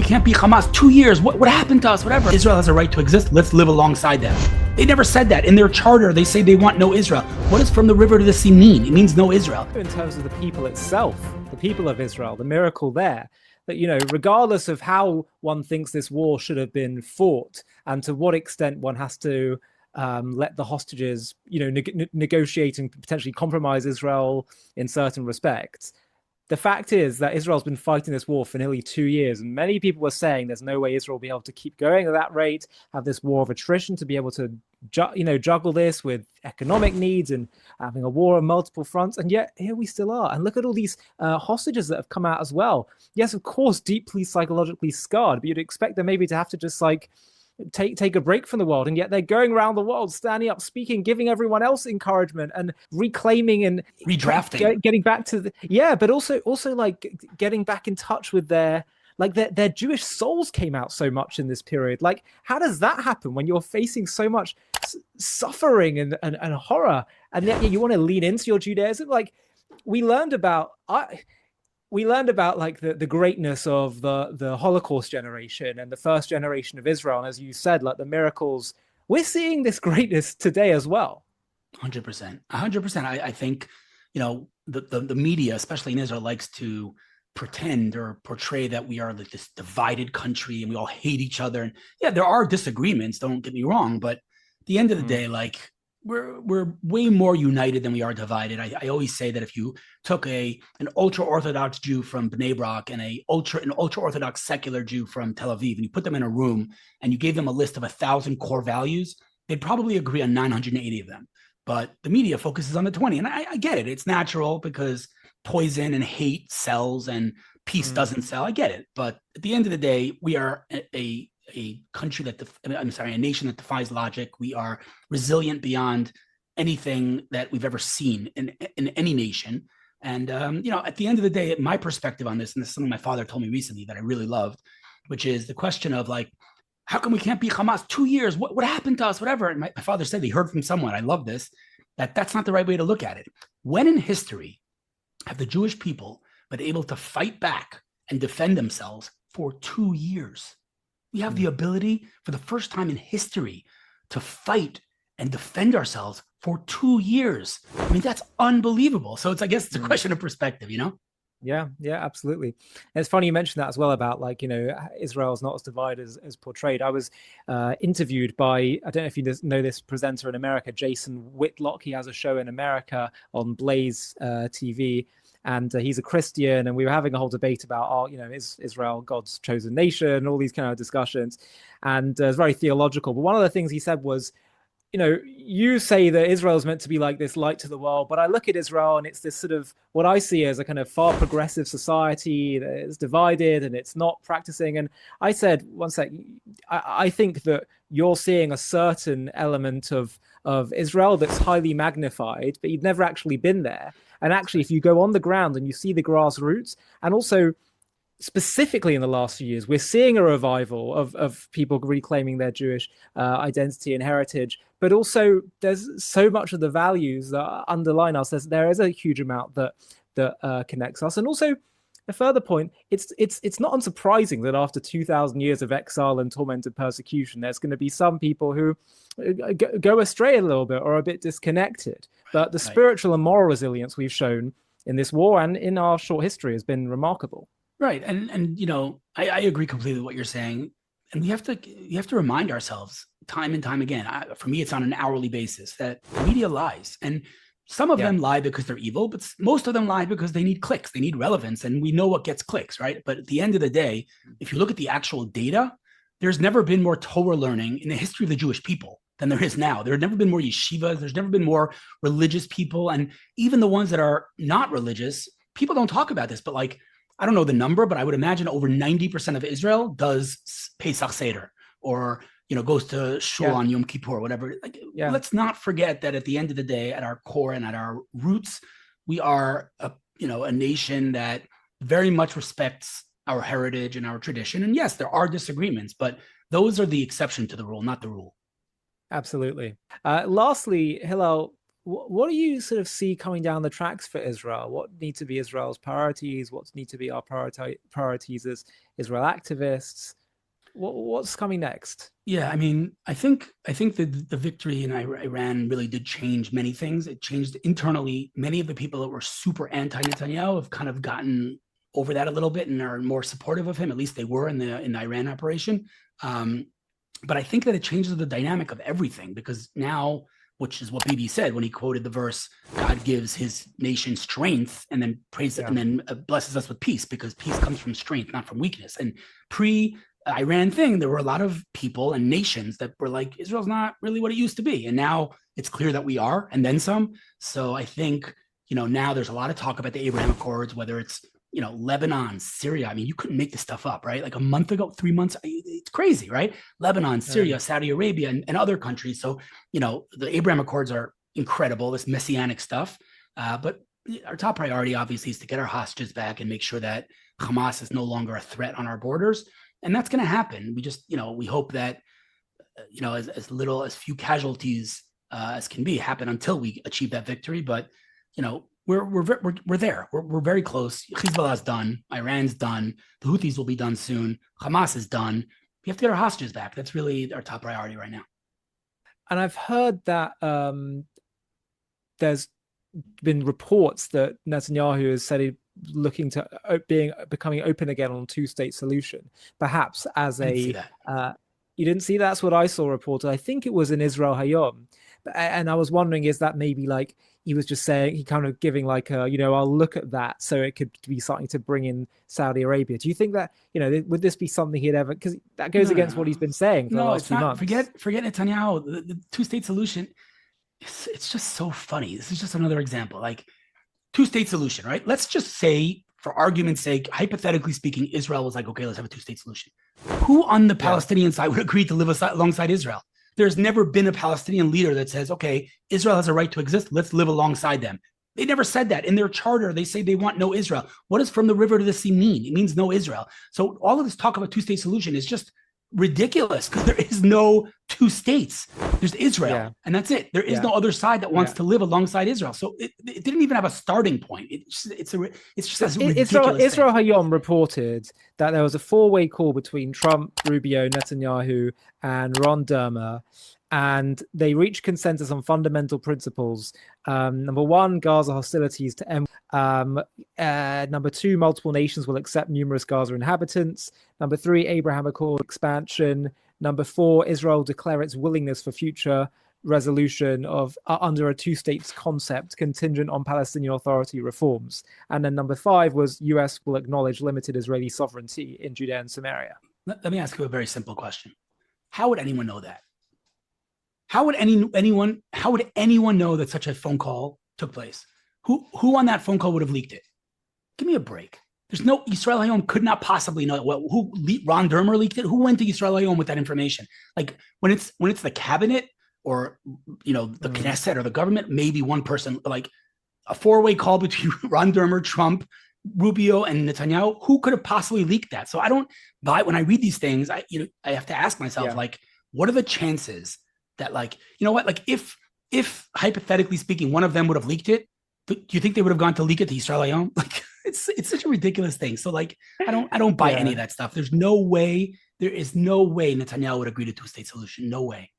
can't be Hamas? 2 years. What happened to us? Whatever. Israel has a right to exist. Let's live alongside them. They never said that. In their charter, they say they want no Israel. What does from the river to the sea mean? It means no Israel. In terms of the people itself, the people of Israel, the miracle there, that, you know, regardless of how one thinks this war should have been fought and to what extent one has to let the hostages, you know, negotiate and potentially compromise Israel in certain respects. The fact is that Israel's been fighting this war for nearly 2 years, and many people were saying there's no way Israel will be able to keep going at that rate, have this war of attrition, to be able to juggle this with economic needs and having a war on multiple fronts. And yet here we still are. And look at all these hostages that have come out as well. Yes, of course, deeply psychologically scarred, but you'd expect them maybe to have to just like take a break from the world, and yet they're going around the world, standing up, speaking, giving everyone else encouragement and reclaiming and redrafting, getting back to but also like getting back in touch with their Jewish souls came out so much in this period. Like, how does that happen when you're facing so much suffering and horror, and yet you want to lean into your Judaism? Like, we learned about like the greatness of the Holocaust generation and the first generation of Israel. And as you said, like the miracles, we're seeing this greatness today as well. 100%. 100%. I think, you know, the media, especially in Israel, likes to pretend or portray that we are like this divided country and we all hate each other. And yeah, there are disagreements, don't get me wrong, but at the end of the day, like, we're way more united than we are divided. I always say that if you took an ultra-Orthodox Jew from Bnei Brak and an ultra-Orthodox secular Jew from Tel Aviv, and you put them in a room and you gave them a list of 1,000 core values, they'd probably agree on 980 of them. But the media focuses on the 20. And I get it. It's natural because poison and hate sells and peace doesn't sell. I get it. But at the end of the day, we are a country a nation that defies logic. We are resilient beyond anything that we've ever seen in any nation. And, you know, at the end of the day, my perspective on this, and this is something my father told me recently that I really loved, which is the question of like, how come we can't be Hamas? 2 years, what happened to us, whatever. And my father said, he heard from someone, I love this, that's not the right way to look at it. When in history have the Jewish people been able to fight back and defend themselves for 2 years? We have the ability for the first time in history to fight and defend ourselves for 2 years. I mean, that's unbelievable. So I guess it's a question of perspective, you know? Yeah, absolutely. And it's funny you mentioned that as well about, like, you know, Israel's not as divided as portrayed. I was interviewed by, I don't know if you know this presenter in America, Jason Whitlock. He has a show in America on Blaze TV. And he's a Christian, and we were having a whole debate about, you know, is Israel God's chosen nation, all these kind of discussions. And it's very theological. But one of the things he said was, you know, you say that Israel is meant to be like this light to the world, but I look at Israel and it's this sort of what I see as a kind of far progressive society that is divided and it's not practicing. And I said, one sec, I think that you're seeing a certain element of Israel that's highly magnified, but you've never actually been there. And actually, if you go on the ground and you see the grassroots, and also specifically in the last few years, we're seeing a revival of people reclaiming their Jewish identity and heritage. But also, there's so much of the values that underline us. There is a huge amount that connects us. And also, a further point, it's not unsurprising that after 2,000 years of exile and tormented persecution, there's going to be some people who go astray a little bit or are a bit disconnected. But the spiritual and moral resilience we've shown in this war and in our short history has been remarkable. Right. And you know, I agree completely with what you're saying. And we have to remind ourselves time and time again, for me, it's on an hourly basis, that the media lies. And some of them lie because they're evil, but most of them lie because they need clicks, they need relevance, and we know what gets clicks, right? But at the end of the day, if you look at the actual data, there's never been more Torah learning in the history of the Jewish people than there is now. There have never been more yeshivas, there's never been more religious people, and even the ones that are not religious, people don't talk about this, but like, I don't know the number, but I would imagine over 90% of Israel does Pesach Seder, or, you know, goes to shul on Yom Kippur, whatever. Like, let's not forget that at the end of the day, at our core and at our roots, we are a nation that very much respects our heritage and our tradition. And yes, there are disagreements, but those are the exception to the rule, not the rule. Absolutely. Lastly, Hillel, what do you sort of see coming down the tracks for Israel? What need to be Israel's priorities? What need to be our priorities as Israel activists? What's coming next? Yeah, I mean, I think the victory in Iran really did change many things. It changed internally. Many of the people that were super anti-Netanyahu have kind of gotten over that a little bit and are more supportive of him. At least they were in the Iran operation. But I think that it changes the dynamic of everything, because now, which is what Bibi said when he quoted the verse, God gives his nation strength and then praises and then blesses us with peace, because peace comes from strength, not from weakness. And pre-Iran thing, there were a lot of people and nations that were like, Israel's not really what it used to be. And now it's clear that we are, and then some. So I think, now there's a lot of talk about the Abraham Accords, whether it's Lebanon, Syria. I mean, you couldn't make this stuff up, right? Like a month ago, 3 months, it's crazy, right? Lebanon, Syria, Saudi Arabia, and other countries. So, the Abraham Accords are incredible, this messianic stuff. But our top priority, obviously, is to get our hostages back and make sure that Hamas is no longer a threat on our borders. And that's going to happen. We just, we hope that, as few casualties as can be happen until we achieve that victory. But, we're there. We're very close. Hezbollah's done. Iran's done. The Houthis will be done soon. Hamas is done. We have to get our hostages back. That's really our top priority right now. And I've heard that there's been reports that Netanyahu has said he's looking to becoming open again on a two-state solution, perhaps as you didn't see that? That's what I saw reported. I think it was in Israel Hayom. And I was wondering, is that maybe like he was just saying, he kind of giving like I'll look at that, so it could be something to bring in Saudi Arabia. Do you think that, would this be something he'd ever, because that goes against what he's been saying for the last few months? Forget Netanyahu. The two-state solution, it's just so funny. This is just another example. Like, two-state solution, right? Let's just say, for argument's sake, hypothetically speaking, Israel was like, okay, let's have a two-state solution. Who on the Palestinian side would agree to live alongside Israel? There's never been a Palestinian leader that says, okay, Israel has a right to exist, let's live alongside them. They never said that. In their charter, they say they want no Israel. What does from the river to the sea mean? It means no Israel. So all of this talk of a two-state solution is just ridiculous, because there is no two states. There's Israel, and that's it. There is no other side that wants to live alongside Israel. So it didn't even have a starting point. It's just a ridiculous Israel Hayom reported that there was a four-way call between Trump, Rubio, Netanyahu, and Ron Dermer, and they reached consensus on fundamental principles. Number one, Gaza hostilities to end. Number two, multiple nations will accept numerous Gaza inhabitants. Number three, Abraham Accord expansion. Number four, Israel declare its willingness for future resolution of under a two-states concept contingent on Palestinian Authority reforms. And then number five was US will acknowledge limited Israeli sovereignty in Judea and Samaria. Let me ask you a very simple question. How would anyone know that? How would anyone know that such a phone call took place? Who on that phone call would have leaked it? Give me a break. There's no, Israel Hayom could not possibly know. Ron Dermer leaked it? Who went to Israel Hayom with that information? Like, when it's the cabinet or the Knesset or the government, maybe one person, like a four-way call between Ron Dermer, Trump, Rubio, and Netanyahu. Who could have possibly leaked that? So I don't buy it. When I read these things, I have to ask myself, like, what are the chances that, like, if hypothetically speaking, one of them would have leaked it, do you think they would have gone to leak it to Israel Hayom? Like, it's such a ridiculous thing. So, like, I don't buy any of that stuff. There is no way Netanyahu would agree to two-state solution. No way.